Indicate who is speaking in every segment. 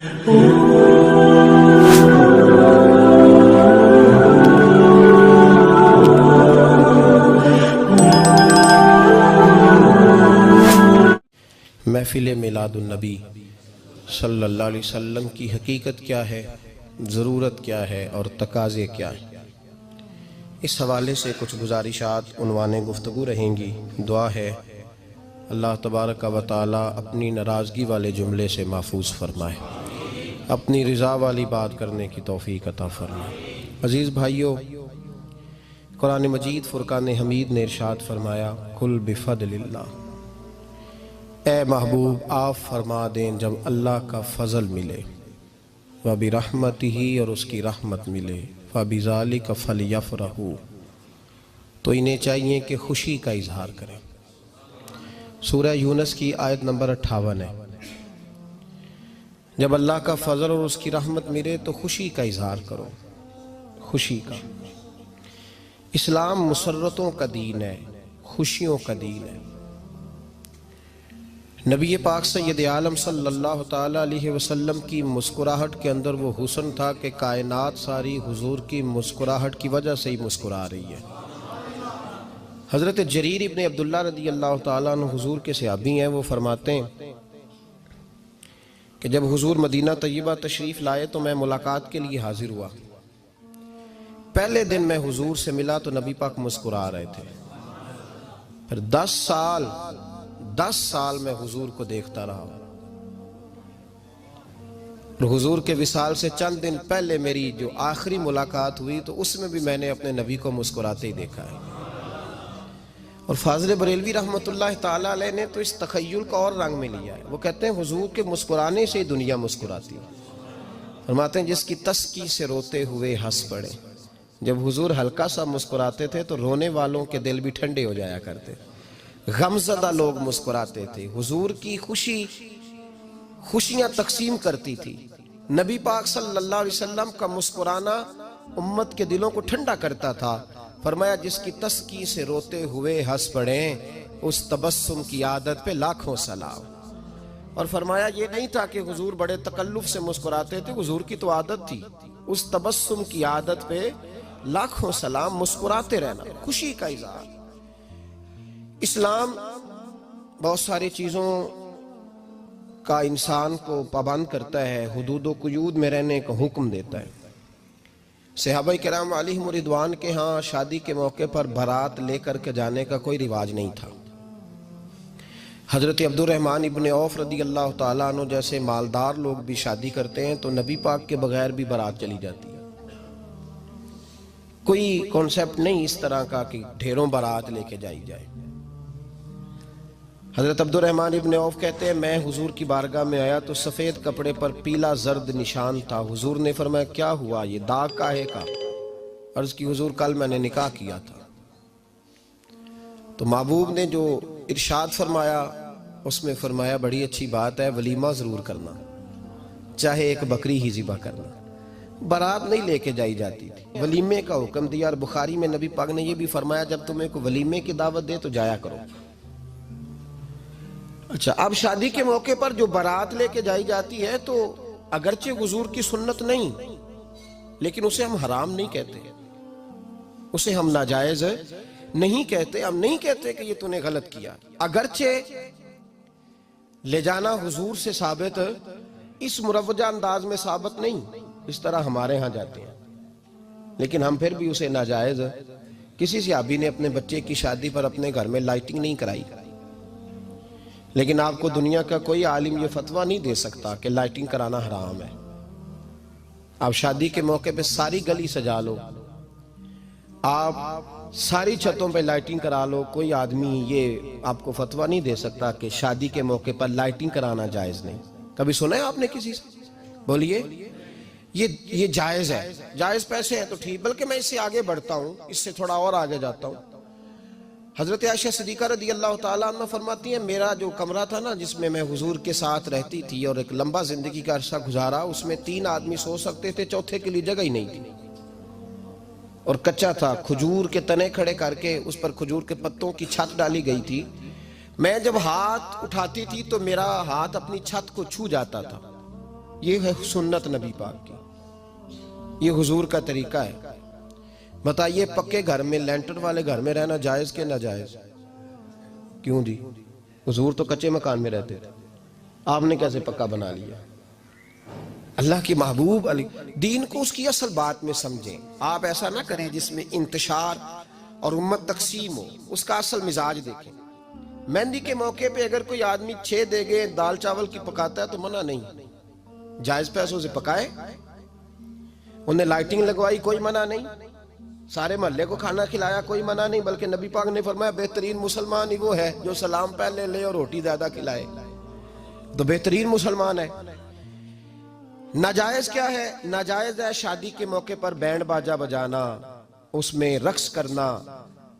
Speaker 1: محفل میلاد النبی صلی اللہ علیہ وسلم کی حقیقت کیا ہے، ضرورت کیا ہے اور تقاضے کیا ہیں، اس حوالے سے کچھ گزارشات عنوان گفتگو رہیں گی۔ دعا ہے اللہ تبارک و تعالی اپنی ناراضگی والے جملے سے محفوظ فرمائے، اپنی رضا والی بات کرنے کی توفیق عطا فرمائے۔ عزیز بھائیو، قرآن مجید فرقان حمید نے ارشاد فرمایا، قل بفضل اللہ، اے محبوب آپ فرما دیں جب اللہ کا فضل ملے، وَبِرَحْمَتِهِ اور اس کی رحمت ملے، فَبِذَلِكَ فَلْيَفْرَحُوا تو انہیں چاہیے کہ خوشی کا اظہار کریں۔ سورہ یونس کی آیت نمبر 58 ہے۔ جب اللہ کا فضل اور اس کی رحمت ملے تو خوشی کا اظہار کرو، خوشی کا۔ اسلام مسرتوں کا دین ہے، خوشیوں کا دین ہے۔ نبی پاک سید عالم صلی اللہ تعالیٰ علیہ وسلم کی مسکراہٹ کے اندر وہ حسن تھا کہ کائنات ساری حضور کی مسکراہٹ کی وجہ سے ہی مسکرا رہی ہے۔ حضرت جریر ابن عبداللہ رضی اللہ تعالیٰ عنہ حضور کے صحابی ہیں، وہ فرماتے ہیں کہ جب حضور مدینہ طیبہ تشریف لائے تو میں ملاقات کے لیے حاضر ہوا۔ پہلے دن میں حضور سے ملا تو نبی پاک مسکرا رہے تھے۔ پھر 10 سال میں حضور کو دیکھتا رہا، اور حضور کے وصال سے چند دن پہلے میری جو آخری ملاقات ہوئی تو اس میں بھی میں نے اپنے نبی کو مسکراتے ہی دیکھا ہے۔ اور فاضل بریلوی رحمۃ اللہ تعالیٰ علیہ نے تو اس تخیل کا اور رنگ میں لیا ہے۔ وہ کہتے ہیں حضور کے مسکرانے سے ہی دنیا مسکراتی ہے۔ فرماتے ہیں جس کی تسکی سے روتے ہوئے ہنس پڑے۔ جب حضور ہلکا سا مسکراتے تھے تو رونے والوں کے دل بھی ٹھنڈے ہو جایا کرتے، غمزدہ لوگ مسکراتے تھے۔ حضور کی خوشیاں تقسیم کرتی تھی۔ نبی پاک صلی اللہ علیہ وسلم کا مسکرانا امت کے دلوں کو ٹھنڈا کرتا تھا۔ فرمایا جس کی تسکی سے روتے ہوئے ہنس پڑیں، اس تبسم کی عادت پہ لاکھوں سلام۔ اور فرمایا یہ نہیں تھا کہ حضور بڑے تکلف سے مسکراتے تھے، حضور کی تو عادت تھی، اس تبسم کی عادت پہ لاکھوں سلام، مسکراتے رہنا، خوشی کا اظہار۔ اسلام بہت ساری چیزوں کا انسان کو پابند کرتا ہے، حدود و قیود میں رہنے کا حکم دیتا ہے۔ صحابہ کرام علیہم رضوان کے ہاں شادی کے موقع پر بارات لے کر کے جانے کا کوئی رواج نہیں تھا۔ حضرت عبد الرحمن ابن عوف رضی اللہ تعالیٰ عنہ جیسے مالدار لوگ بھی شادی کرتے ہیں تو نبی پاک کے بغیر بھی بارات چلی جاتی ہے۔ کوئی کانسیپٹ نہیں اس طرح کا کہ ڈھیروں بارات لے کے جائی جائے۔ حضرت عبد الرحمن ابن عوف کہتے ہیں میں حضور کی بارگاہ میں آیا تو سفید کپڑے پر پیلا زرد نشان تھا۔ حضور نے فرمایا کیا ہوا، یہ داغ کاہے کا؟ عرض کی حضور کل میں نے نکاح کیا تھا۔ تو محبوب نے جو ارشاد فرمایا اس میں فرمایا بڑی اچھی بات ہے، ولیمہ ضرور کرنا، چاہے ایک بکری ہی ذبح کرنا۔ بارات نہیں لے کے جائی جاتی تھی، ولیمے کا حکم دیا۔ اور بخاری میں نبی پاک نے یہ بھی فرمایا جب تمہیں کوئی ولیمے کی دعوت دے تو جایا کرو۔ اچھا، اب شادی کے موقع پر جو بارات لے کے جائی جاتی ہے تو اگرچہ حضور کی سنت نہیں، لیکن اسے ہم حرام نہیں کہتے، اسے ہم ناجائز نہیں کہتے۔ ہم نہیں کہتے کہ یہ تو نے غلط کیا، اگرچہ لے جانا حضور سے ثابت، اس مروجہ انداز میں ثابت نہیں اس طرح ہمارے ہاں جاتے ہیں، لیکن ہم پھر بھی اسے ناجائز۔ کسی صحابی نے اپنے بچے کی شادی پر اپنے گھر میں لائٹنگ نہیں کرائی، لیکن آپ کو دنیا کا کوئی عالم یہ فتویٰ نہیں دے سکتا کہ لائٹنگ کرانا حرام ہے۔ آپ شادی کے موقع پہ ساری گلی سجا لو، آپ ساری چھتوں پہ لائٹنگ کرا لو، کوئی آدمی یہ آپ کو فتویٰ نہیں دے سکتا کہ شادی کے موقع پر لائٹنگ کرانا جائز نہیں۔ کبھی سنا ہے آپ نے کسی سے؟ بولیے، یہ جائز ہے، جائز پیسے ہیں تو ٹھیک۔ بلکہ میں اس سے آگے بڑھتا ہوں، اس سے تھوڑا اور آگے جاتا ہوں۔ حضرت عائشہ صدیقہ رضی اللہ تعالیٰ عنہ فرماتی ہیں میرا جو کمرہ تھا نا جس میں میں حضور کے ساتھ رہتی تھی اور ایک لمبا زندگی کا عرصہ گزارا، اس میں 3 آدمی سو سکتے تھے، چوتھے کے لیے جگہ ہی نہیں تھی، اور کچا تھا۔ کھجور کے تنے کھڑے کر کے اس پر کھجور کے پتوں کی چھت ڈالی گئی تھی۔ میں جب ہاتھ اٹھاتی تھی تو میرا ہاتھ اپنی چھت کو چھو جاتا تھا، یہ ہے سنت نبی پاک کی، یہ حضور کا طریقہ ہے۔ بتائیے پکے گھر میں، لینٹر والے گھر میں رہنا جائز کہ ناجائز؟ کیوں جی؟ حضور تو کچے مکان میں رہتے تھے، آپ نے کیسے پکا بنا لیا؟ اللہ کی محبوب علی دین کو اس کی اصل بات میں سمجھیں۔ آپ ایسا نہ کریں جس میں انتشار اور امت تقسیم ہو، اس کا اصل مزاج دیکھیں۔ مہندی کے موقع پہ اگر کوئی آدمی 6 دیگیں دال چاول کی پکاتا ہے تو منع نہیں، جائز پیسوں سے پکائے۔ انہیں لائٹنگ لگوائی، کوئی منع نہیں، سارے محلے کو کھانا کھلایا، کوئی منع نہیں، بلکہ نبی پاک نے فرمایا بہترین مسلمان ہی وہ ہے جو سلام پہلے لے اور روٹی زیادہ کھلائے، تو بہترین مسلمان ہے۔ ناجائز کیا ہے؟ ناجائز ہے شادی کے موقع پر بینڈ باجا بجانا، اس میں رقص کرنا،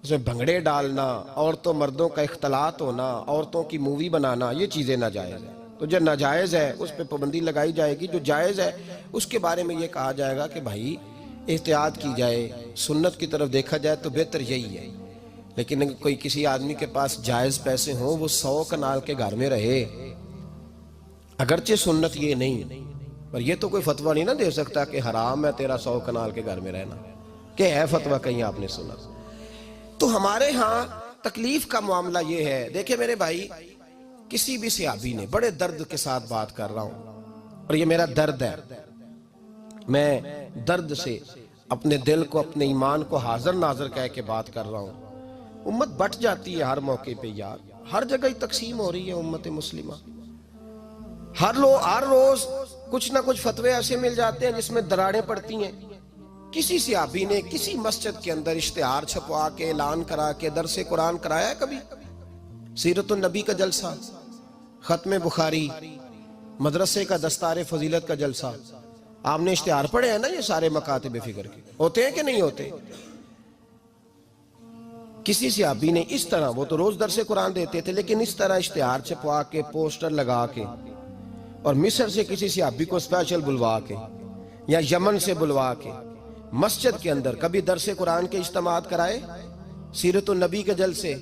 Speaker 1: اس میں بھنگڑے ڈالنا، عورتوں مردوں کا اختلاط ہونا، عورتوں کی مووی بنانا، یہ چیزیں ناجائز ہیں۔ تو جو ناجائز ہے اس پہ پابندی لگائی جائے گی، جو جائز ہے اس کے بارے میں یہ کہا جائے گا کہ بھائی احتیاط کی جائے، سنت کی طرف دیکھا جائے تو بہتر یہی ہے۔ لیکن اگر کوئی کسی آدمی کے پاس جائز پیسے ہوں، وہ 100 کنال کے گھر میں رہے، اگرچہ سنت یہ نہیں، پر یہ تو کوئی فتویٰ نہیں نہ دے سکتا کہ حرام ہے تیرا 100 کنال کے گھر میں رہنا، کہ ہے فتویٰ کہیں آپ نے سنا؟ تو ہمارے ہاں تکلیف کا معاملہ یہ ہے۔ دیکھیں میرے بھائی، کسی بھی صحابی نے، بڑے درد کے ساتھ بات کر رہا ہوں اور یہ میرا درد ہے، میں درد سے اپنے دل کو، اپنے ایمان کو حاضر ناظر کہہ کے بات کر رہا ہوں۔ امت بٹ جاتی ہے ہر موقع پہ یار، ہر جگہ ہی تقسیم ہو رہی ہے امت مسلمہ، ہر روز کچھ نہ کچھ فتوے ایسے مل جاتے ہیں جس میں دراڑیں پڑتی ہیں۔ کسی صحابی نے کسی مسجد کے اندر اشتہار چھپوا کے، اعلان کرا کے درس قرآن کرایا ہے کبھی؟ سیرت النبی کا جلسہ، ختم بخاری، مدرسے کا دستار فضیلت کا جلسہ، آپ نے اشتہار پڑھے ہیں نا یہ سارے مکاتب فکر کے، ہوتے ہیں کہ نہیں ہوتے؟ کسی صحابی نے اس طرح، وہ تو روز درس قرآن دیتے تھے، لیکن اس طرح اشتہار چھپوا کے، پوسٹر لگا کے، اور مصر سے کسی صحابی کو اسپیشل بلوا کے یا یمن سے بلوا کے مسجد کے اندر کبھی درس قرآن کے اجتماعات کرائے، سیرت النبی کے جلسے،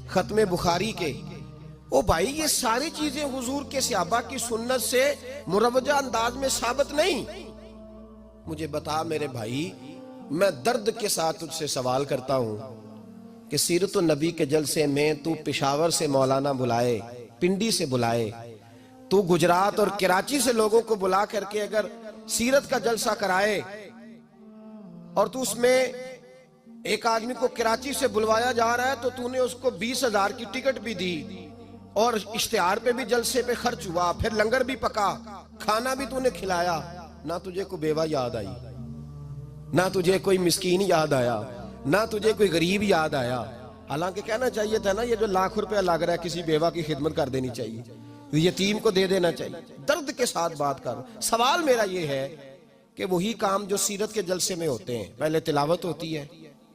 Speaker 1: ختم بخاری کے؟ او بھائی یہ ساری چیزیں حضور کے صحابہ کی سنت سے مروجہ انداز میں ثابت نہیں۔ مجھے بتا میرے بھائی، میں درد کے ساتھ تجھ سے سوال کرتا ہوں کہ سیرت النبی کے جلسے میں تو پشاور سے مولانا بلائے، پنڈی سے بلائے، تو گجرات اور کراچی سے لوگوں کو بلا کر کے اگر سیرت کا جلسہ کرائے، اور تو اس میں ایک آدمی کو کراچی سے بلوایا جا رہا ہے تو تو نے اس کو 20,000 کی ٹکٹ بھی دی، اور اشتہار پہ بھی جلسے پہ خرچ ہوا، پھر لنگر بھی پکا، کھانا بھی تو نے کھلایا، نہ تجھے کوئی بیوہ یاد آئی، نہ تجھے کوئی مسکین یاد آیا، نہ تجھے کوئی غریب یاد آیا؟ حالانکہ کہنا چاہیے تھا نا یہ جو ₹1,00,000 لگ رہا ہے کسی بیوہ کی خدمت کر دینی چاہیے، یتیم کو دے دینا چاہیے۔ درد کے ساتھ بات کر، سوال میرا یہ ہے کہ وہی کام جو سیرت کے جلسے میں ہوتے ہیں، پہلے تلاوت ہوتی ہے،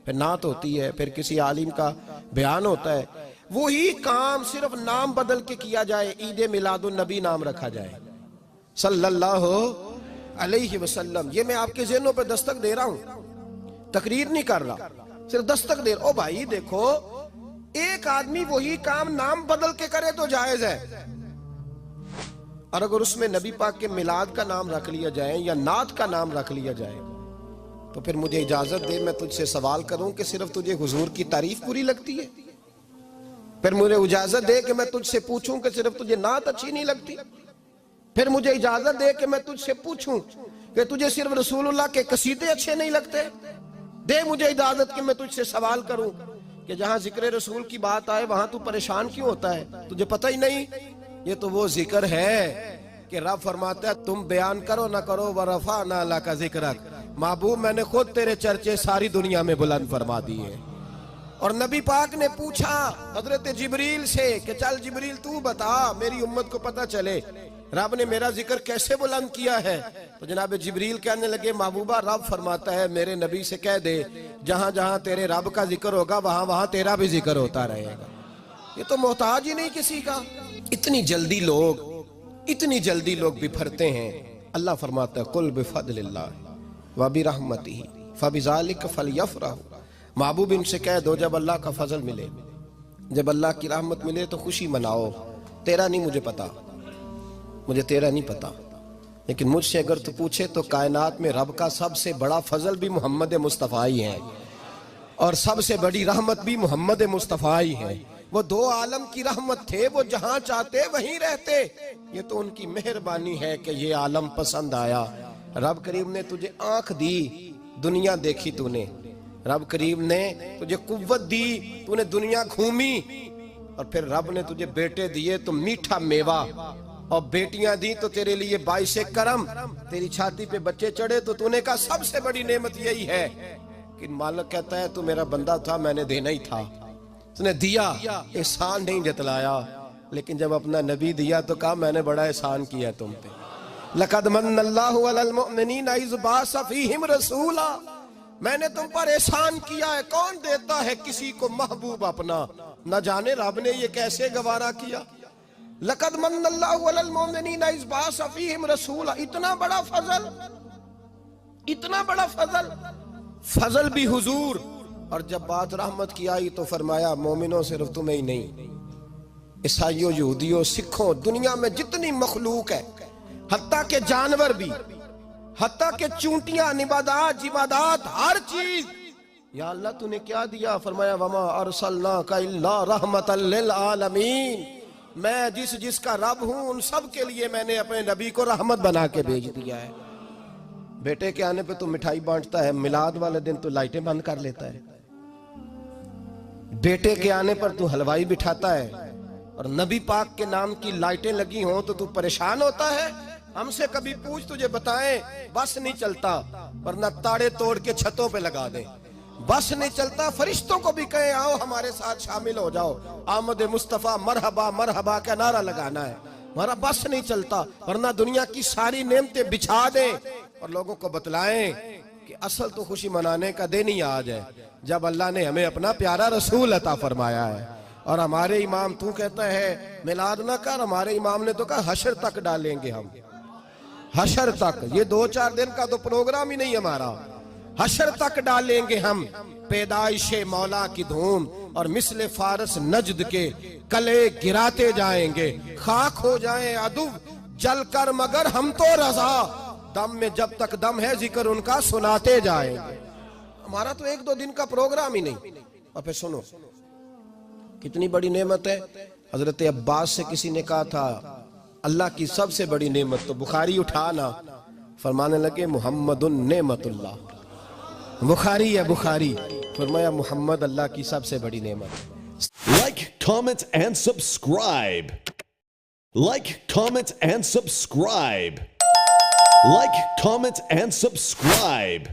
Speaker 1: پھر نعت ہوتی ہے، پھر کسی عالم کا بیان ہوتا ہے، وہی کام صرف نام بدل کے کیا جائے، عید میلاد النبی نام رکھا جائے صلی اللہ علیہ وسلم۔ یہ میں آپ کے ذہنوں پہ دستک دے رہا ہوں، تقریر نہیں کر رہا، صرف دستک دے رہا ہوں۔ او بھائی دیکھو، ایک آدمی وہی کام نام بدل کے کرے تو جائز ہے، اور اگر اس میں نبی پاک کے میلاد کا نام رکھ لیا جائے یا نعت کا نام رکھ لیا جائے تو پھر مجھے اجازت دے میں تجھ سے سوال کروں کہ صرف تجھے حضور کی تعریف پوری لگتی ہے؟ پھر مجھے اجازت دے کہ میں تجھ سے پوچھوں کہ صرف تجھے نعت اچھی نہیں لگتی؟ پھر مجھے اجازت دے کہ میں تجھ سے پوچھوں کہ تجھے صرف رسول اللہ کے قصیدے اچھے نہیں لگتے؟ دے مجھے اجازت کہ میں تجھ سے سوال کروں کہ جہاں ذکر رسول کی بات آئے وہاں تو پریشان کیوں ہوتا ہے؟ تجھے پتہ ہی نہیں یہ تو وہ ذکر ہے کہ رب فرماتا ہے تم بیان کرو نہ کرو وَرَفَعْنَا لَكَ ذِكْرَكَ، محبوب میں نے خود تیرے چرچے ساری دنیا میں بلند فرما دیے۔ اور نبی پاک نے پوچھا حضرت جبریل سے کہ چل جبریل تو بتا میری امت کو پتہ چلے رب نے میرا ذکر کیسے بلند کیا ہے؟ تو جناب جبریل کہنے لگے محبوبہ رب فرماتا ہے میرے نبی سے کہہ دے جہاں جہاں تیرے رب کا ذکر ہوگا وہاں وہاں تیرا بھی ذکر ہوتا رہے گا۔ یہ تو محتاج ہی نہیں کسی کا۔ اتنی جلدی لوگ بپھرتے ہیں۔ اللہ فرماتا ہے قل بفضل اللہ وبرحمتہ فبذلک فلیفرحوا، محبوب ان سے کہہ دو جب اللہ کا فضل ملے، جب اللہ کی رحمت ملے تو خوشی مناؤ، تیرا نہیں مجھے پتا، مجھے تیرا نہیں پتا، لیکن مجھ سے اگر تو پوچھے تو کائنات میں رب کا سب سے بڑا فضل بھی محمد مصطفیٰ ہی ہے، اور سب سے بڑی رحمت بھی محمد مصطفیٰ ہی ہے۔ وہ دو عالم کی رحمت تھے، وہ جہاں چاہتے وہیں رہتے، یہ تو ان کی مہربانی ہے کہ یہ عالم پسند آیا۔ رب کریم نے تجھے آنکھ دی، دنیا دیکھی تو نے، رب کریم نے تجھے قوت دی، تو نے دنیا گھومی، اور پھر رب نے تجھے بیٹے دیے تو میٹھا میوہ، اور بیٹیاں دی تو تیرے لیے باعث کرم، تیری چھاتی پہ بچے چڑھے تو تو نے کہا سب سے بڑی نعمت یہی ہے۔ کہ مالک کہتا ہے تو میرا بندہ تھا، میں نے دینا ہی تھا، تو نے دیا، احسان نہیں جتلایا، لیکن جب اپنا نبی دیا تو کہا میں نے بڑا احسان کیا تم پہ۔ لَقَدْ مَنَّ اللَّهُ عَلَى الْمُؤْمِنِينَ إِذْ بَعَثَ فِيهِمْ رَسُولًا، میں نے تم پر احسان کیا ہے۔ کون دیتا ہے کسی کو محبوب اپنا؟ نہ جانے رب نے یہ کیسے گوارا کیا۔ لَقَدْ مَنَّ اللَّهُ عَلَى الْمُؤْمِنِينَ إِذْ بَعَثَ فِيهِمْ رَسُولًا، اتنا بڑا فضل، اتنا بڑا فضل، فضل بھی حضور۔ اور جب بات رحمت کی آئی تو فرمایا مومنوں صرف تمہیں ہی نہیں، عیسائیوں، یہودیوں، سکھوں، دنیا میں جتنی مخلوق ہے، حتیٰ کہ جانور بھی، حتیٰ کہ چونٹیاں، نباتات، جمادات، ہر چیز، یا اللہ تو نے کیا دیا؟ فرمایا وما ارسلناک الا رحمتا للعالمین، میں جس کا رب ہوں ان سب کے لیے میں نے اپنے نبی کو رحمت بنا کے بھیج دیا ہے۔ بیٹے کے آنے پہ تو مٹھائی بانٹتا ہے، میلاد والے دن تو لائٹیں بند کر لیتا ہے، بیٹے کے آنے پر تو حلوائی بٹھاتا ہے، اور نبی پاک کے نام کی لائٹیں لگی ہوں تو پریشان ہوتا ہے۔ ہم سے کبھی پوچھ تجھے بتائیں، بس نہیں چلتا، ورنہ تاڑے توڑ کے چھتوں پہ لگا دیں۔ بس نہیں چلتا، فرشتوں کو بھی کہیں آؤ ہمارے ساتھ شامل ہو جاؤ، آمد مصطفیٰ مرحبا مرحبا کا نعرہ لگانا ہے، ہمارا بس نہیں چلتا، ورنہ دنیا کی ساری نعمتیں بچھا دیں اور لوگوں کو بتلائیں کہ اصل تو خوشی منانے کا دن ہی آج ہے جب اللہ نے ہمیں اپنا پیارا رسول عطا فرمایا ہے۔ اور ہمارے امام تو کہتا ہے میلاد نہ کر، ہمارے امام نے تو کہا حشر تک ڈالیں گے ہم، حشر تک، یہ 2-4 دن کا تو پروگرام ہی نہیں ہمارا، حشر تک ڈالیں گے ہم پیدائش مولا کی دھوم، اور مثل فارس نجد کے کلے گراتے جائیں گے، خاک ہو جائیں عدو جل کر مگر ہم تو رضا، دم میں جب تک دم ہے ذکر ان کا سناتے جائیں گے۔ ہمارا تو 1-2 دن کا پروگرام ہی نہیں۔ اور پھر سنو کتنی بڑی نعمت ہے۔ حضرت عباس سے کسی نے کہا تھا اللہ کی سب سے بڑی نعمت، تو بخاری اٹھانا، فرمانے لگے محمد نعمت اللہ، بخاری ہے بخاری، فرمایا محمد اللہ کی سب سے بڑی نعمت۔
Speaker 2: Like, comment and subscribe. Like, comment and subscribe. Like, comment and subscribe.